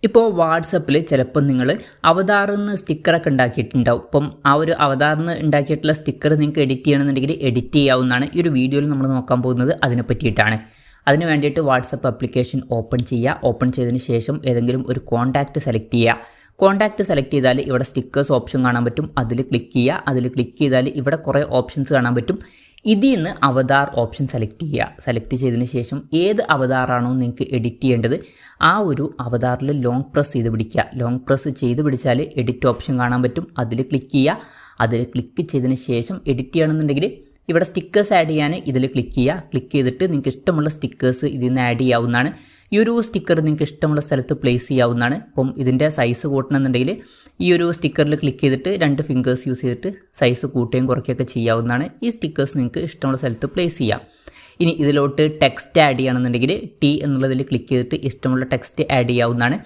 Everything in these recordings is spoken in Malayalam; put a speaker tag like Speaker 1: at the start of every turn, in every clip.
Speaker 1: ഇപ്പോൾ വാട്സപ്പിൽ ചിലപ്പോൾ നിങ്ങൾ അവതാറിൽ നിന്ന് സ്റ്റിക്കറൊക്കെ ഉണ്ടാക്കിയിട്ടുണ്ടാവും. അപ്പം ആ ഒരു അവതാറിൽ നിന്ന് ഉണ്ടാക്കിയിട്ടുള്ള സ്റ്റിക്കർ നിങ്ങൾക്ക് എഡിറ്റ് ചെയ്യണമെന്നുണ്ടെങ്കിൽ എഡിറ്റ് ചെയ്യാവുന്നതാണ്. ഈ ഒരു വീഡിയോയിൽ നമ്മൾ നോക്കാൻ പോകുന്നത് അതിനെ പറ്റിയിട്ടാണ്. അതിന് വേണ്ടിയിട്ട് വാട്സപ്പ് ആപ്ലിക്കേഷൻ ഓപ്പൺ ചെയ്യുക. ഓപ്പൺ ചെയ്തതിന് ശേഷം ഏതെങ്കിലും ഒരു കോൺടാക്റ്റ് സെലക്ട് ചെയ്യുക. കോൺടാക്റ്റ് സെലക്ട് ചെയ്താൽ ഇവിടെ സ്റ്റിക്കേഴ്സ് ഓപ്ഷൻ കാണാൻ പറ്റും. അതിൽ ക്ലിക്ക് ചെയ്യുക. അതിൽ ക്ലിക്ക് ചെയ്താൽ ഇവിടെ കുറേ ഓപ്ഷൻസ് കാണാൻ പറ്റും. ഇതിൽ നിന്ന് അവതാർ ഓപ്ഷൻ സെലക്ട് ചെയ്യുക. സെലക്ട് ചെയ്തതിന് ശേഷം ഏത് അവതാറാണോ നിങ്ങൾക്ക് എഡിറ്റ് ചെയ്യേണ്ടത് ആ ഒരു അവതാറിൽ ലോങ് പ്രസ് ചെയ്ത് പിടിക്കുക. ലോങ് പ്രസ് ചെയ്ത് പിടിച്ചാൽ എഡിറ്റ് ഓപ്ഷൻ കാണാൻ പറ്റും. അതിൽ ക്ലിക്ക് ചെയ്യുക. അതിൽ ക്ലിക്ക് ചെയ്തതിന് ശേഷം എഡിറ്റ് ചെയ്യണമെന്നുണ്ടെങ്കിൽ ഇവിടെ സ്റ്റിക്കേഴ്സ് ആഡ് ചെയ്യാൻ ഇതിൽ ക്ലിക്ക് ചെയ്യുക. ക്ലിക്ക് ചെയ്തിട്ട് നിങ്ങൾക്ക് ഇഷ്ടമുള്ള സ്റ്റിക്കേഴ്സ് ഇതിൽ നിന്ന് ആഡ് ചെയ്യാവുന്നതാണ്. ഈ ഒരു സ്റ്റിക്കർ നിങ്ങൾക്ക് ഇഷ്ടമുള്ള സ്ഥലത്ത് പ്ലേസ് ചെയ്യാവുന്നതാണ്. അപ്പം ഇതിൻ്റെ സൈസ് കൂട്ടണമെന്നുണ്ടെങ്കിൽ ഈ ഒരു സ്റ്റിക്കറിൽ ക്ലിക്ക് ചെയ്തിട്ട് 2 ഫിംഗേഴ്സ് യൂസ് ചെയ്തിട്ട് സൈസ് കൂട്ടുകയും കുറയ്ക്കുകയൊക്കെ ചെയ്യാവുന്നതാണ്. ഈ സ്റ്റിക്കേഴ്സ് നിങ്ങൾക്ക് ഇഷ്ടമുള്ള സ്ഥലത്ത് പ്ലേസ് ചെയ്യാം. ഇനി ഇതിലോട്ട് ടെക്സ്റ്റ് ആഡ് ചെയ്യണമെന്നുണ്ടെങ്കിൽ ടി എന്നുള്ളതിൽ ക്ലിക്ക് ചെയ്തിട്ട് ഇഷ്ടമുള്ള ടെക്സ്റ്റ് ആഡ് ചെയ്യാവുന്നതാണ്.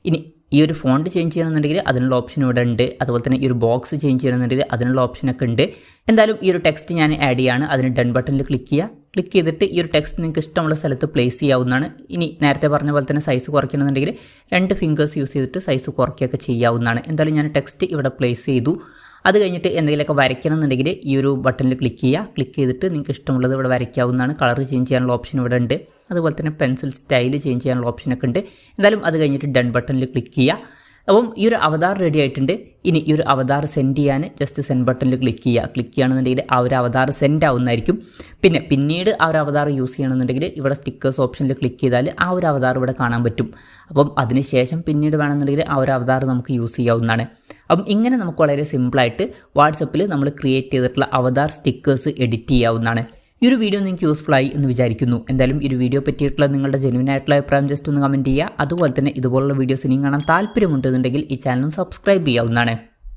Speaker 1: ഇനി ഈ ഒരു ഫോണ്ട് ചേഞ്ച് ചെയ്യണമെന്നുണ്ടെങ്കിൽ അതിനുള്ള ഓപ്ഷൻ ഇവിടെ ഉണ്ട്. അതുപോലെ തന്നെ ഈ ഒരു ബോക്സ് ചേഞ്ച് ചെയ്യണമെന്നുണ്ടെങ്കിൽ അതിനുള്ള ഓപ്ഷനൊക്കെ ഉണ്ട്. എന്തായാലും ഈ ഒരു ടെക്സ്റ്റ് ഞാൻ ആഡ് ചെയ്യുകയാണ്. അതിന് ഡൺ ബട്ടണിൽ ക്ലിക്ക് ചെയ്യുക. ക്ലിക്ക് ചെയ്തിട്ട് ഈ ഒരു ടെക്സ്റ്റ് നിങ്ങൾക്ക് ഇഷ്ടമുള്ള സ്ഥലത്ത് പ്ലേസ് ചെയ്യാവുന്നതാണ്. ഇനി നേരത്തെ പറഞ്ഞ പോലെ തന്നെ സൈസ് കുറയ്ക്കണമെന്നുണ്ടെങ്കിൽ 2 ഫിംഗേഴ്സ് യൂസ് ചെയ്തിട്ട് സൈസ് കുറയ്ക്കുകയൊക്കെ ചെയ്യാവുന്നതാണ്. എന്തായാലും ഞാൻ ടെക്സ്റ്റ് ഇവിടെ പ്ലേസ് ചെയ്തു. അത് കഴിഞ്ഞിട്ട് എന്തെങ്കിലുമൊക്കെ വരയ്ക്കണം എന്നുണ്ടെങ്കിൽ ഈ ഒരു ബട്ടണിൽ ക്ലിക്ക് ചെയ്യുക. ക്ലിക്ക് ചെയ്തിട്ട് നിങ്ങൾക്ക് ഇഷ്ടമുള്ളത് ഇവിടെ വരയ്ക്കാവുന്നതാണ്. കളർ ചേഞ്ച് ചെയ്യാനുള്ള ഓപ്ഷൻ ഇവിടെ ഉണ്ട്. അതുപോലെ തന്നെ പെൻസിൽ സ്റ്റൈൽ ചേഞ്ച് ചെയ്യാനുള്ള ഓപ്ഷനൊക്കെ ഉണ്ട്. എന്തായാലും അത് കഴിഞ്ഞിട്ട് ഡൺ ബട്ടണിൽ ക്ലിക്ക് ചെയ്യുക. അപ്പം ഈ ഒരു അവതാർ റെഡി ആയിട്ടുണ്ട്. ഇനി ഈ ഒരു അവതാർ സെൻഡ് ചെയ്യാൻ ജസ്റ്റ് സെൻഡ് ബട്ടണിൽ ക്ലിക്ക് ചെയ്യുക. ക്ലിക്ക് ചെയ്യുകയാണെന്നുണ്ടെങ്കിൽ ആ ഒരു അവതാർ സെൻഡ് ആവുന്നതായിരിക്കും. പിന്നീട് ആ ഒരു അവതാർ യൂസ് ചെയ്യണമെന്നുണ്ടെങ്കിൽ ഇവിടെ സ്റ്റിക്കേഴ്സ് ഓപ്ഷനിൽ ക്ലിക്ക് ചെയ്താൽ ആ ഒരു അവതാർ ഇവിടെ കാണാൻ പറ്റും. അപ്പം അതിനുശേഷം പിന്നീട് വേണമെന്നുണ്ടെങ്കിൽ ആ ഒരു അവതാർ നമുക്ക് യൂസ് ചെയ്യാവുന്നതാണ്. അപ്പം ഇങ്ങനെ നമുക്ക് വളരെ സിമ്പിളായിട്ട് വാട്സപ്പിൽ നമ്മൾ ക്രിയേറ്റ് ചെയ്തിട്ടുള്ള അവതാർ സ്റ്റിക്കേഴ്സ് എഡിറ്റ് ചെയ്യാവുന്നതാണ്. ഈ ഒരു വീഡിയോ നിങ്ങൾക്ക് യൂസ്ഫുൾ ആയി എന്ന് വിചാരിക്കുന്നു. എന്തായാലും ഈ ഒരു വീഡിയോ പറ്റിയിട്ടുള്ള നിങ്ങളുടെ ജെന്യുവൻ ആയിട്ടുള്ള അഭിപ്രായം ജസ്റ്റ് ഒന്ന് കമൻറ്റ് ചെയ്യുക. അതുപോലെ തന്നെ ഇതുപോലുള്ള വീഡിയോസ് ഇനിയും കാണാൻ താല്പര്യമുണ്ടെന്നുണ്ടെങ്കിൽ ഈ ചാനൽ സബ്സ്ക്രൈബ് ചെയ്യാവുന്നതാണ്.